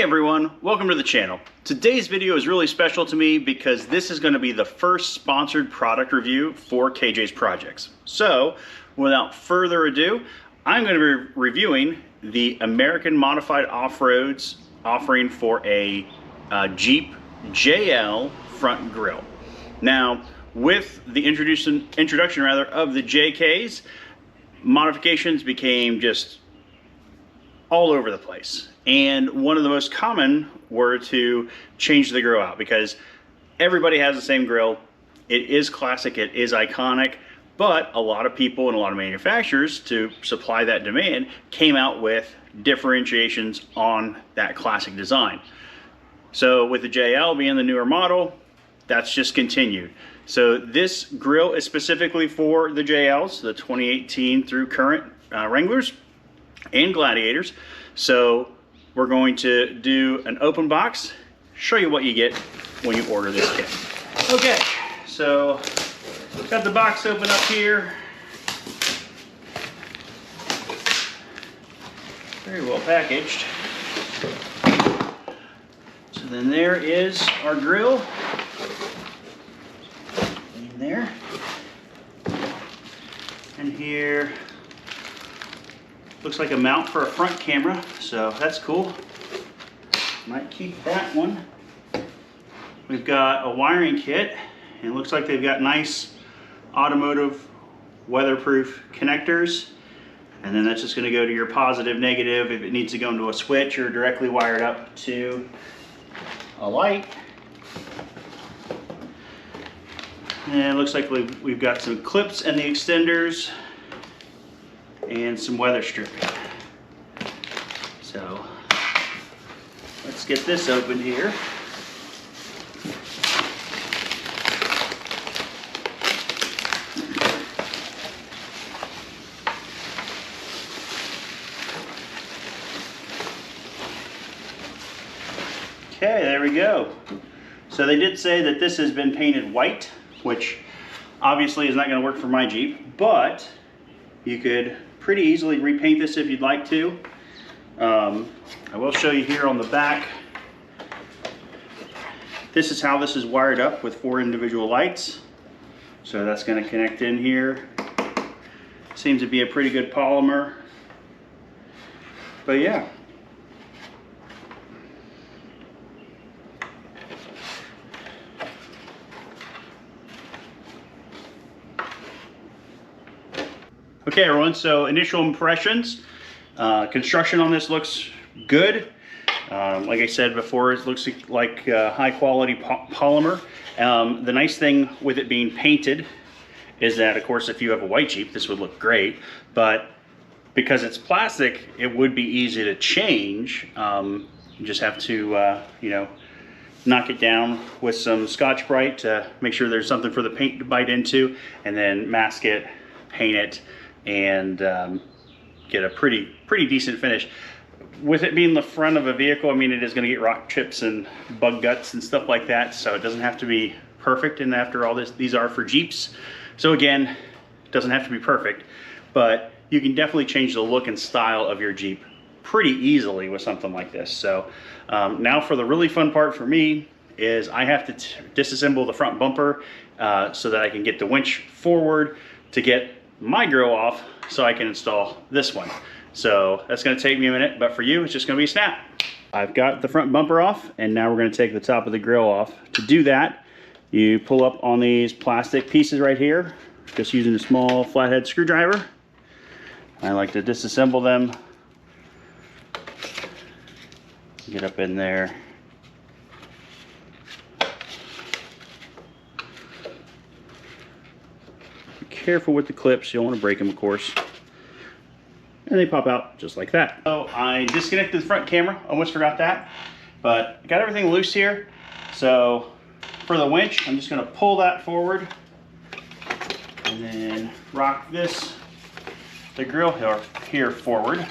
everyone, welcome to the channel. Today's video is really special to me because this is going to be the first sponsored product review for KJ's Projects. So, without further ado, I'm going to be reviewing the American Modified Off-Roads offering for a Jeep JL front grille. Now, with the introduction of the JKs, modifications became just all over the place. And one of the most common were to change the grill out because everybody has the same grill. It is classic, it is iconic, but a lot of people and a lot of manufacturers to supply that demand came out with differentiations on that classic design. So with the JL being the newer model, that's just continued. So this grill is specifically for the JLs, the 2018 through current Wranglers and Gladiators. So we're going to do an open box, show you what you get when you order this kit. Okay, so got the box open up here. Very well packaged. So then there is our grill. In there. And here looks like a mount for a front camera, so that's cool. Might keep that one. We've got a wiring kit, and it looks like they've got nice automotive weatherproof connectors. And then that's just going to go to your positive, negative, if it needs to go into a switch or directly wired up to a light. And it looks like we've got some clips and the extenders and some weather stripping. So let's get this open here. Okay, there we go. So they did say that this has been painted white, which obviously is not going to work for my Jeep, but you could pretty easily repaint this if you'd like to. I will show you here on the back. This is how this is wired up with 4 individual lights. So that's going to connect in here. Seems to be a pretty good polymer. But yeah. Okay everyone, so initial impressions. Construction on this looks good. Like I said before, it looks like high quality polymer. The nice thing with it being painted is that, of course, if you have a white Jeep, this would look great. But because it's plastic, it would be easy to change. You just have to, you know, knock it down with some Scotch-Brite to make sure there's something for the paint to bite into, and then mask it, paint it, and get a pretty decent finish. With it being the front of a vehicle, I mean, it is going to get rock chips and bug guts and stuff like that, so it doesn't have to be perfect. And after all this, these are for Jeeps, so again, it doesn't have to be perfect, but you can definitely change the look and style of your Jeep pretty easily with something like this. So now for the really fun part for me is I have to disassemble the front bumper so that I can get the winch forward to get my grill off so I can install this one. So that's going to take me a minute, but for you it's just going to be a snap. I've got the front bumper off, and now we're going to take the top of the grill off. To do that, you pull up on these plastic pieces right here, just using a small flathead screwdriver. I like to disassemble them, get up in there. Careful with the clips, you don't want to break them, of course. And they pop out just like that. So I disconnected the front camera, almost forgot that, but I got everything loose here. So for the winch, I'm just going to pull that forward and then rock the grill here forward.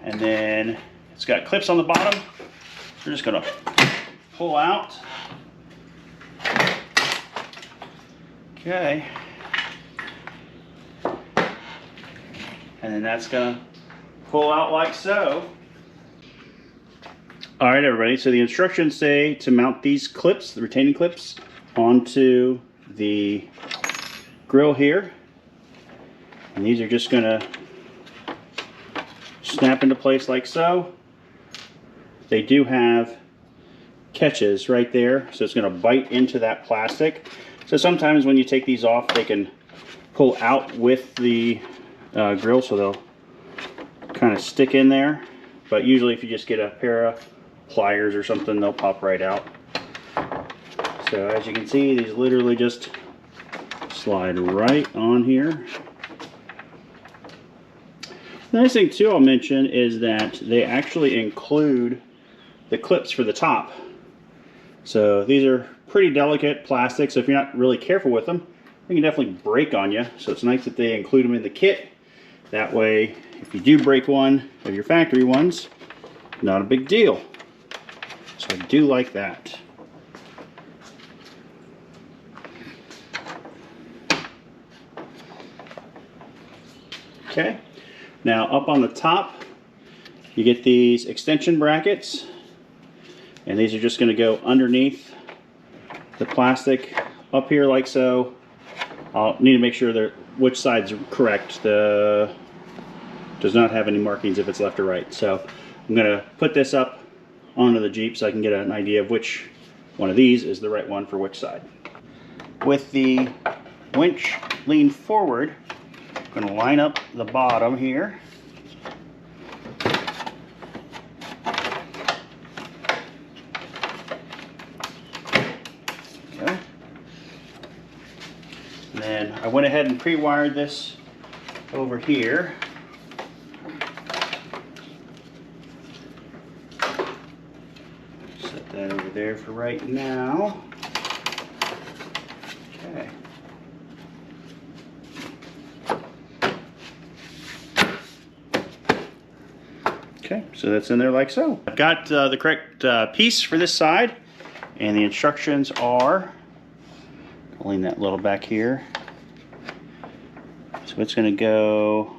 And then it's got clips on the bottom. We're just going to pull out. Okay, and then that's gonna pull out like so. All right, everybody, so the instructions say to mount these clips, the retaining clips, onto the grill here. And these are just gonna snap into place like so. They do have catches right there, so it's gonna bite into that plastic. So sometimes when you take these off, they can pull out with the grill, so they'll kind of stick in there. But usually if you just get a pair of pliers or something, they'll pop right out. So as you can see, these literally just slide right on here. The nice thing too I'll mention is that they actually include the clips for the top. So these are pretty delicate plastic, so if you're not really careful with them, they can definitely break on you. So it's nice that they include them in the kit. That way, if you do break one of your factory ones, not a big deal. So I do like that. Okay, now up on the top, you get these extension brackets, and these are just going to go underneath the plastic up here like so. I'll need to make sure that which side's correct. Does not have any markings if it's left or right. So I'm going to put this up onto the Jeep so I can get an idea of which one of these is the right one for which side. With the winch leaned forward, I'm going to line up the bottom here. Okay. And then I went ahead and pre-wired this over here. Set that over there for right now. Okay. Okay, so that's in there like so. I've got the correct piece for this side, and the instructions are, I'll lean that little back here. So it's going to go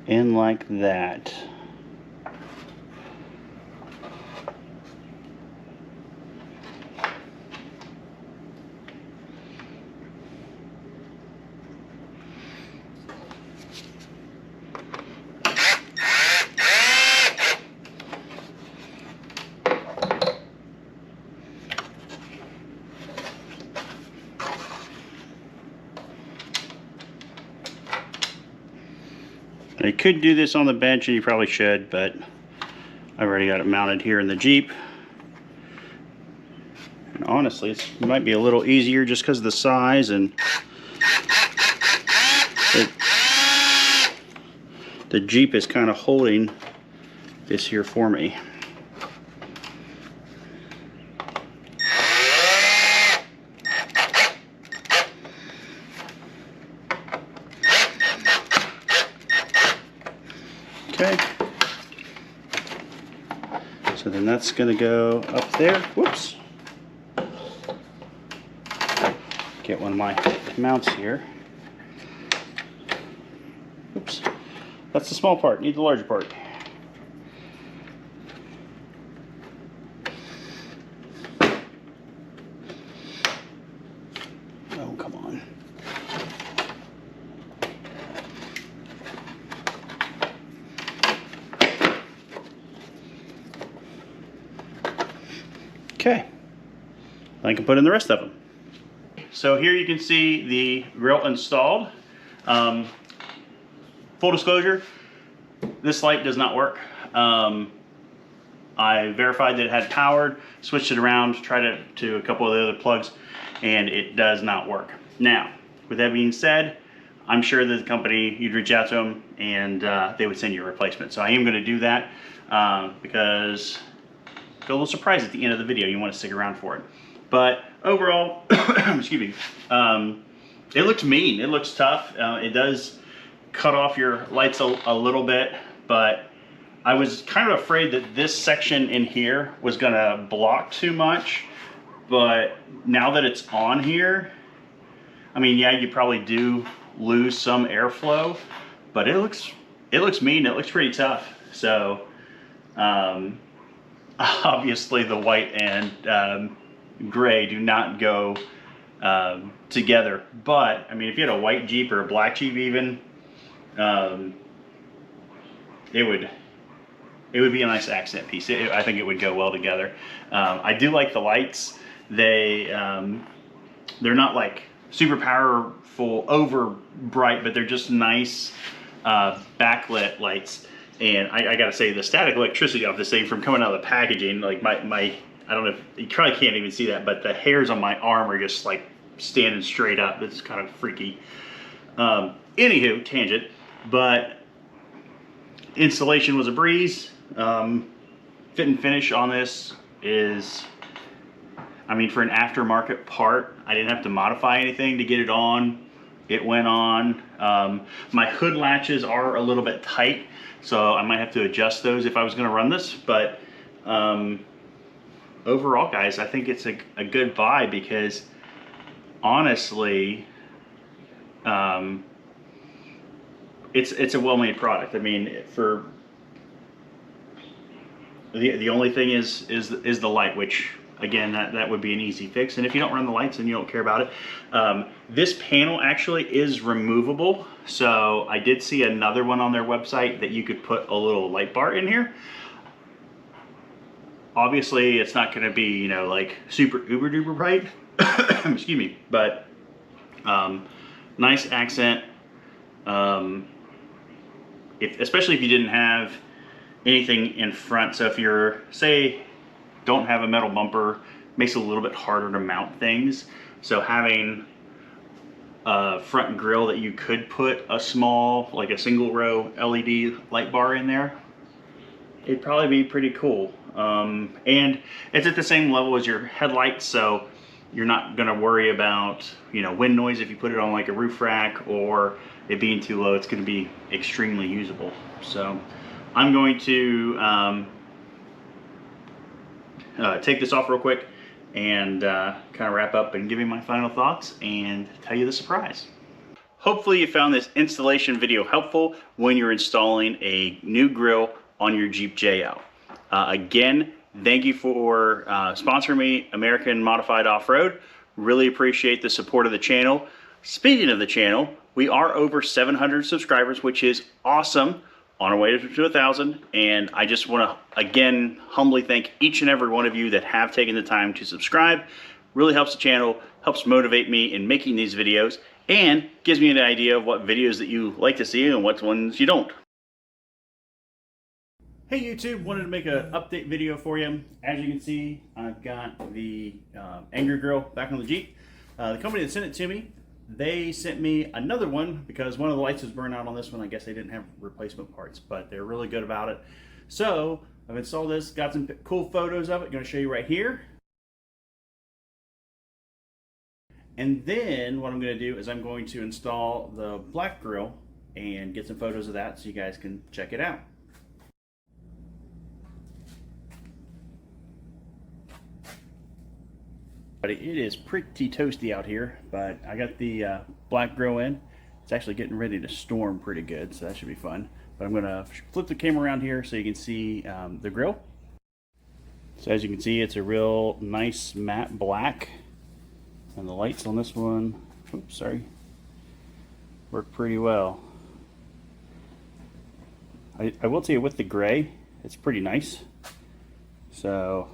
in like that. You could do this on the bench, and you probably should, but I've already got it mounted here in the Jeep. And honestly, it might be a little easier just because of the size, and the Jeep is kind of holding this here for me. Okay, so then that's going to go up there. Whoops. Get one of my mounts here. Oops. That's the small part. Need the larger part. Oh, come on. Okay, I can put in the rest of them. So here you can see the grill installed. Full disclosure, this light does not work. I verified that it had powered, switched it around, tried it to a couple of the other plugs, and it does not work. Now, with that being said, I'm sure that the company, you'd reach out to them and they would send you a replacement. So I am going to do that because I feel a little surprised at the end of the video. You want to stick around for it. But overall, excuse me, it looks mean. It looks tough. It does cut off your lights a little bit, but I was kind of afraid that this section in here was going to block too much. But now that it's on here, I mean, yeah, you probably do lose some airflow, but it looks mean. It looks pretty tough. So obviously the white and gray do not go together. But I mean, if you had a white Jeep or a black Jeep even, it would be a nice accent piece. I think it would go well together. I do like the lights. They're not like super powerful, over bright, but they're just nice backlit lights. And I gotta say, the static electricity off this thing from coming out of the packaging, like my I don't know if you probably can't even see that, but the hairs on my arm are just like standing straight up. It's kind of freaky. Anywho, tangent, but installation was a breeze. Fit and finish on this is, I mean, for an aftermarket part, I didn't have to modify anything to get it on. It went on. My hood latches are a little bit tight, so I might have to adjust those if I was going to run this. But overall, guys, I think it's a good buy because honestly, it's a well-made product. I mean, for the only thing is the light, which again, that would be an easy fix. And if you don't run the lights and you don't care about it, this panel actually is removable. So I did see another one on their website that you could put a little light bar in here. Obviously, it's not going to be, you know, like super uber duper bright. Excuse me, but nice accent. Especially if you didn't have anything in front. So if you're, say, don't have a metal bumper, makes it a little bit harder to mount things. So having a front grille that you could put a small, like a single row LED light bar in there, it'd probably be pretty cool. And it's at the same level as your headlights, so you're not going to worry about, you know, wind noise if you put it on like a roof rack, or it being too low. It's going to be extremely usable. So I'm going to take this off real quick and kind of wrap up and give you my final thoughts and tell you the surprise. Hopefully you found this installation video helpful when you're installing a new grille on your Jeep JL. Again, thank you for sponsoring me, American Modified Off-Road. Really appreciate the support of the channel. Speaking of the channel, we are over 700 subscribers, which is awesome. On our way to 1,000, and I just want to again humbly thank each and every one of you that have taken the time to subscribe. Really helps the channel, helps motivate me in making these videos, and gives me an idea of what videos that you like to see and what ones you don't. Hey YouTube, wanted to make an update video for you. As you can see, I've got the Anger Grill back on the Jeep. The company that sent it to me, they sent me another one because one of the lights was burned out on this one. I guess they didn't have replacement parts, but they're really good about it. So I've installed this, got some cool photos of it. Going to show you right here. And then what I'm going to do is I'm going to install the black grill and get some photos of that so you guys can check it out. It is pretty toasty out here, but I got the black grill in. It's actually getting ready to storm pretty good, so that should be fun. But I'm going to flip the camera around here so you can see the grill. So as you can see, it's a real nice matte black, and the lights on this one, oops, sorry, work pretty well. I will tell you, with the gray, it's pretty nice. So